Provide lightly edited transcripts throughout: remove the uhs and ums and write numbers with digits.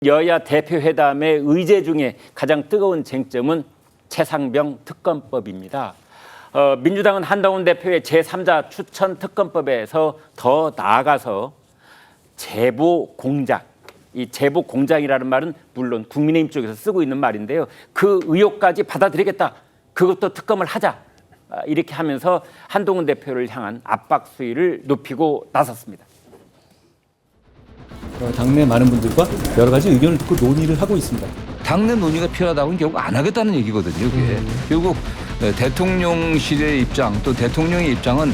여야 대표회담의 의제 중에 가장 뜨거운 쟁점은 최상병 특검법입니다. 민주당은 한동훈 대표의 제3자 추천 특검법에서 더 나아가서 제보 공작, 이 제보 공작이라는 말은 물론 국민의힘 쪽에서 쓰고 있는 말인데요. 그 의혹까지 받아들이겠다. 그것도 특검을 하자. 이렇게 하면서 한동훈 대표를 향한 압박 수위를 높이고 나섰습니다. 당내 많은 분들과 여러 가지 의견을 듣고 논의를 하고 있습니다. 당내 논의가 필요하다고는 결국 안 하겠다는 얘기거든요. 그게. 결국 대통령실의 입장 또 대통령의 입장은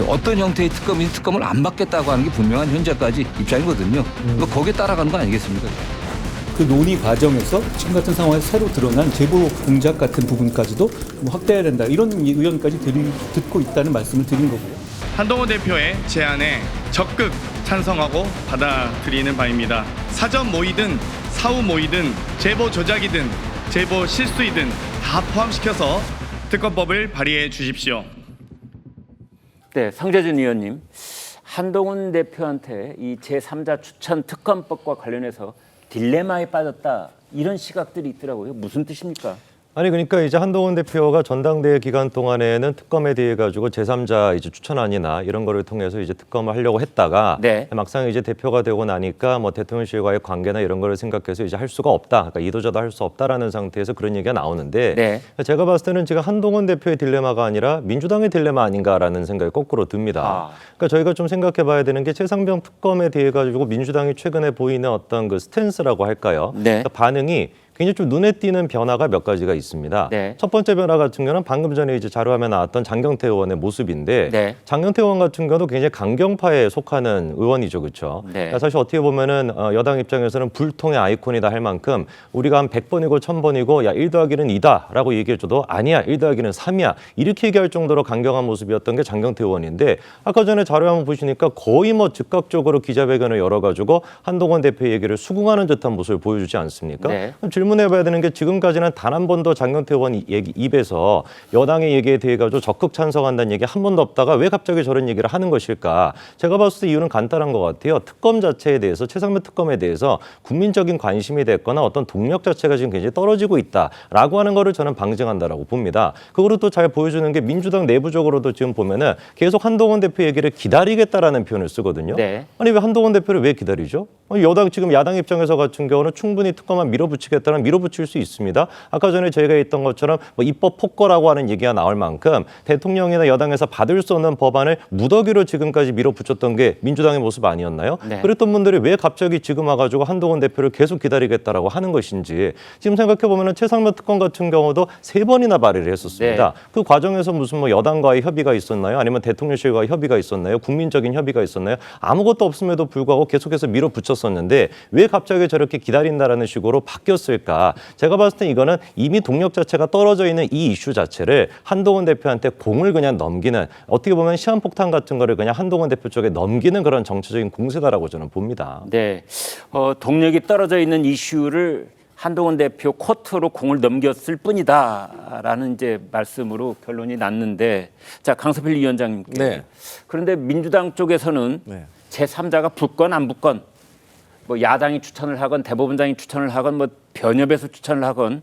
어떤 형태의 특검인지 특검을 안 받겠다고 하는 게 분명한 현재까지 입장이거든요. 거기에 따라가는 거 아니겠습니까? 그 논의 과정에서 지금 같은 상황에서 새로 드러난 제보 공작 같은 부분까지도 확대해야 된다. 이런 의견까지 듣고 있다는 말씀을 드린 거고요. 한동훈 대표의 제안에 적극 찬성하고 받아들이는 바입니다. 사전 모의든 사후 모의든 제보 조작이든 제보 실수이든 다 포함시켜서 특검법을 발의해 주십시오. 네, 성재준 의원님, 한동훈 대표한테 이 제3자 추천 특검법과 관련해서 딜레마에 빠졌다 이런 시각들이 있더라고요. 무슨 뜻입니까? 아니 그러니까 이제 한동훈 대표가 전당대회 기간 동안에는 특검에 대해 가지고 제3자 이제 추천안이나 이런 거를 통해서 이제 특검을 하려고 했다가 네. 막상 이제 대표가 되고 나니까 뭐 대통령실과의 관계나 이런 거를 생각해서 이제 할 수가 없다. 그러니까 이도저도 할 수 없다라는 상태에서 그런 얘기가 나오는데 네. 제가 봤을 때는 지금 한동훈 대표의 딜레마가 아니라 민주당의 딜레마 아닌가라는 생각이 거꾸로 듭니다. 그러니까 저희가 좀 생각해 봐야 되는 게 최상병 특검에 대해 가지고 민주당이 최근에 보이는 어떤 그 스탠스라고 할까요? 네. 그러니까 반응이 굉장히 좀 눈에 띄는 변화가 몇 가지가 있습니다. 네. 첫 번째 변화 같은 경우는 방금 전에 이제 자료화면에 나왔던 장경태 의원의 모습인데 네. 장경태 의원 같은 경우도 굉장히 강경파에 속하는 의원이죠, 그렇죠? 네. 그러니까 사실 어떻게 보면은 여당 입장에서는 불통의 아이콘이다 할 만큼 우리가 한 100번이고 1000번이고 야 1 더하기는 2다라고 얘기해줘도 아니야 1 더하기는 3이야 이렇게 얘기할 정도로 강경한 모습이었던 게 장경태 의원인데 아까 전에 자료화면 보시니까 거의 뭐 즉각적으로 기자회견을 열어가지고 한동훈 대표 얘기를 수긍하는 듯한 모습을 보여주지 않습니까? 네. 질문해봐야 되는 게 지금까지는 단 한 번도 장경태 의원 입에서 여당의 얘기에 대해 가지고 적극 찬성한다는 얘기 한 번도 없다가 왜 갑자기 저런 얘기를 하는 것일까? 제가 봤을 때 이유는 간단한 것 같아요. 특검 자체에 대해서 최상병 특검에 대해서 국민적인 관심이 됐거나 어떤 동력 자체가 지금 굉장히 떨어지고 있다라고 하는 거를 저는 방증한다라고 봅니다. 그거를 또 잘 보여주는 게 민주당 내부적으로도 지금 보면은 계속 한동훈 대표 얘기를 기다리겠다라는 표현을 쓰거든요. 네. 아니 왜 한동훈 대표를 왜 기다리죠? 여당 지금 야당 입장에서 같은 경우는 충분히 특검만 밀어붙이겠다는 밀어붙일 수 있습니다. 아까 전에 저희가 했던 것처럼 뭐 입법 폭거라고 하는 얘기가 나올 만큼 대통령이나 여당에서 받을 수 없는 법안을 무더기로 지금까지 밀어붙였던 게 민주당의 모습 아니었나요? 네. 그랬던 분들이 왜 갑자기 지금 와가지고 한동훈 대표를 계속 기다리겠다라고 하는 것인지 지금 생각해보면 최상병 특검 같은 경우도 3번이나 발의를 했었습니다. 네. 그 과정에서 무슨 뭐 여당과의 협의가 있었나요? 아니면 대통령실과의 협의가 있었나요? 국민적인 협의가 있었나요? 아무것도 없음에도 불구하고 계속해서 밀어붙였었는데 왜 갑자기 저렇게 기다린다라는 식으로 바뀌었을까? 제가 봤을 때 이거는 이미 동력 자체가 떨어져 있는 이 이슈 자체를 한동훈 대표한테 공을 그냥 넘기는 어떻게 보면 시한폭탄 같은 거를 그냥 한동훈 대표 쪽에 넘기는 그런 정치적인 공세다라고 저는 봅니다. 네, 동력이 떨어져 있는 이슈를 한동훈 대표 코트로 공을 넘겼을 뿐이다라는 이제 말씀으로 결론이 났는데, 자 강서필 위원장님께 네. 그런데 민주당 쪽에서는 네. 제3자가 붙건 안 붙건 뭐 야당이 추천을 하건 대법원장이 추천을 하건 뭐 변협에서 추천을 하건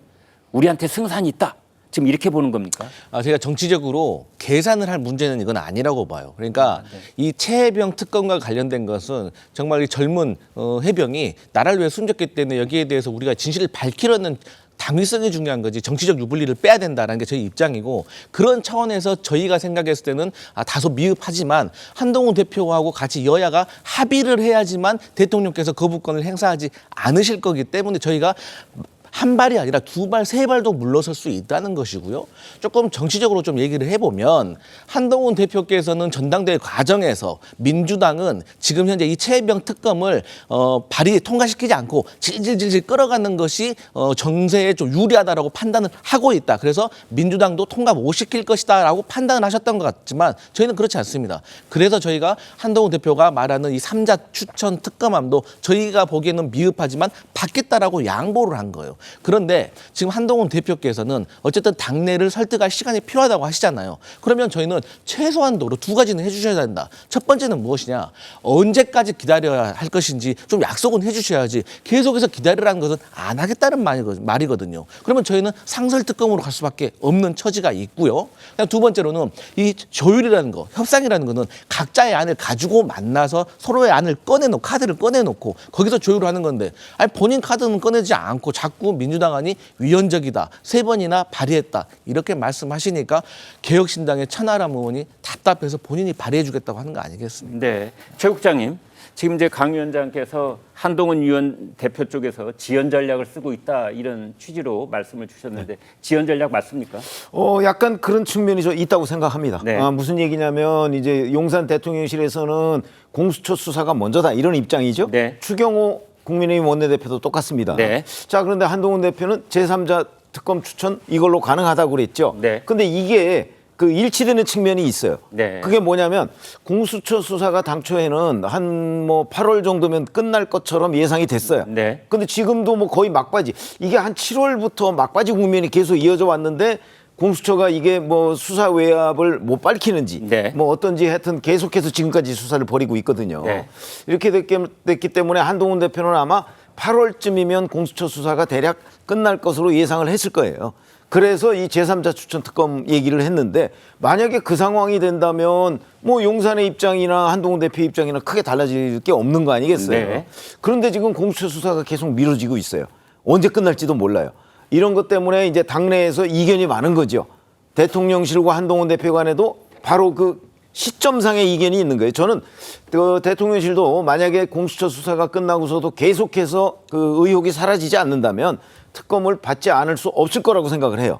우리한테 승산이 있다. 지금 이렇게 보는 겁니까? 제가 정치적으로 계산을 할 문제는 이건 아니라고 봐요. 그러니까 이 최해병 특검과 관련된 것은 정말 이 젊은 해병이 나라를 위해 숨졌기 때문에 여기에 대해서 우리가 진실을 밝히려는 당위성이 중요한 거지 정치적 유불리를 빼야 된다는 게 저희 입장이고 그런 차원에서 저희가 생각했을 때는 다소 미흡하지만 한동훈 대표하고 같이 여야가 합의를 해야지만 대통령께서 거부권을 행사하지 않으실 거기 때문에 저희가 한 발이 아니라 두 발, 세 발도 물러설 수 있다는 것이고요. 조금 정치적으로 좀 얘기를 해보면 한동훈 대표께서는 전당대회 과정에서 민주당은 지금 현재 이 최해병 특검을 발의 통과시키지 않고 질질질질 끌어가는 것이 정세에 좀 유리하다라고 판단을 하고 있다. 그래서 민주당도 통과 못 시킬 것이다라고 판단을 하셨던 것 같지만 저희는 그렇지 않습니다. 그래서 저희가 한동훈 대표가 말하는 이 3자 추천 특검안도 저희가 보기에는 미흡하지만 받겠다라고 양보를 한 거예요. 그런데 지금 한동훈 대표께서는 어쨌든 당내를 설득할 시간이 필요하다고 하시잖아요. 그러면 저희는 최소한도로 두 가지는 해주셔야 된다. 첫 번째는 무엇이냐? 언제까지 기다려야 할 것인지 좀 약속은 해주셔야지 계속해서 기다리라는 것은 안 하겠다는 말이거든요. 그러면 저희는 상설특검으로 갈 수밖에 없는 처지가 있고요. 그다음 두 번째로는 이 조율이라는 거, 협상이라는 거는 각자의 안을 가지고 만나서 서로의 안을 꺼내놓고 카드를 꺼내놓고 거기서 조율을 하는 건데 아니 본인 카드는 꺼내지 않고 자꾸 민주당 안이 위헌적이다. 3번이나 발의했다. 이렇게 말씀하시니까 개혁신당의 천하람 의원이 답답해서 본인이 발의해 주겠다고 하는 거 아니겠습니까? 네, 최 국장님. 지금 이제 강 위원장께서 한동훈 위원 대표 쪽에서 지연 전략을 쓰고 있다 이런 취지로 말씀을 주셨는데 지연 전략 맞습니까? 약간 그런 측면이 좀 있다고 생각합니다. 네. 무슨 얘기냐면 이제 용산 대통령실에서는 공수처 수사가 먼저다 이런 입장이죠. 네. 추경호 국민의힘 원내대표도 똑같습니다. 네. 자, 그런데 한동훈 대표는 제3자 특검 추천 이걸로 가능하다고 그랬죠. 네. 근데 이게 그 일치되는 측면이 있어요. 네. 그게 뭐냐면 공수처 수사가 당초에는 한 뭐 8월 정도면 끝날 것처럼 예상이 됐어요. 네. 근데 지금도 뭐 거의 막바지. 이게 한 7월부터 막바지 국면이 계속 이어져 왔는데 공수처가 이게 뭐 수사 외압을 못 밝히는지 네. 뭐 어떤지 하여튼 계속해서 지금까지 수사를 벌이고 있거든요. 네. 이렇게 됐기 때문에 한동훈 대표는 아마 8월쯤이면 공수처 수사가 대략 끝날 것으로 예상을 했을 거예요. 그래서 이 제3자 추천 특검 얘기를 했는데 만약에 그 상황이 된다면 뭐 용산의 입장이나 한동훈 대표 입장이나 크게 달라질 게 없는 거 아니겠어요. 네. 그런데 지금 공수처 수사가 계속 미뤄지고 있어요. 언제 끝날지도 몰라요. 이런 것 때문에 이제 당내에서 이견이 많은 거죠. 대통령실과 한동훈 대표 간에도 바로 그 시점상의 이견이 있는 거예요. 저는 그 대통령실도 만약에 공수처 수사가 끝나고서도 계속해서 그 의혹이 사라지지 않는다면 특검을 받지 않을 수 없을 거라고 생각을 해요.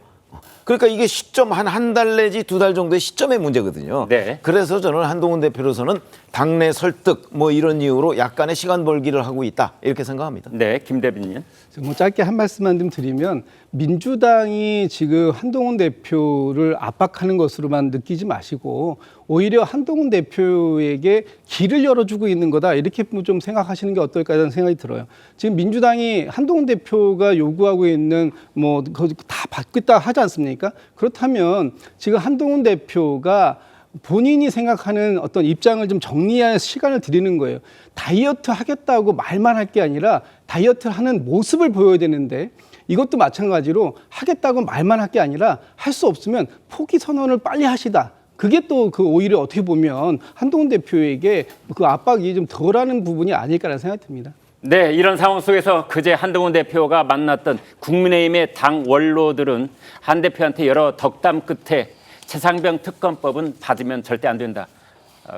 그러니까 이게 시점 한 달 내지 2달 정도의 시점의 문제거든요. 네. 그래서 저는 한동훈 대표로서는 당내 설득 뭐 이런 이유로 약간의 시간 벌기를 하고 있다 이렇게 생각합니다. 네, 김 대변인. 뭐 짧게 한 말씀만 좀 드리면 민주당이 지금 한동훈 대표를 압박하는 것으로만 느끼지 마시고 오히려 한동훈 대표에게 길을 열어주고 있는 거다 이렇게 좀 생각하시는 게 어떨까라는 생각이 들어요. 지금 민주당이 한동훈 대표가 요구하고 있는 뭐 다 받겠다 하지 않습니까? 그렇다면 지금 한동훈 대표가 본인이 생각하는 어떤 입장을 좀 정리할 시간을 드리는 거예요. 다이어트 하겠다고 말만 할 게 아니라 다이어트를 하는 모습을 보여야 되는데 이것도 마찬가지로 하겠다고 말만 할 게 아니라 할 수 없으면 포기 선언을 빨리 하시다. 그게 또 그 오히려 어떻게 보면 한동훈 대표에게 그 압박이 좀 덜하는 부분이 아닐까라는 생각이 듭니다. 네, 이런 상황 속에서 그제 한동훈 대표가 만났던 국민의힘의 당 원로들은 한 대표한테 여러 덕담 끝에 최상병 특검법은 받으면 절대 안 된다.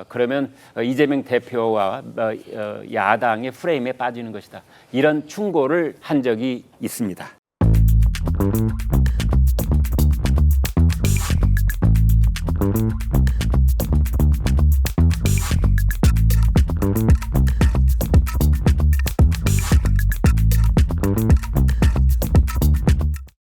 그러면 이재명 대표와 야당의 프레임에 빠지는 것이다. 이런 충고를 한 적이 있습니다.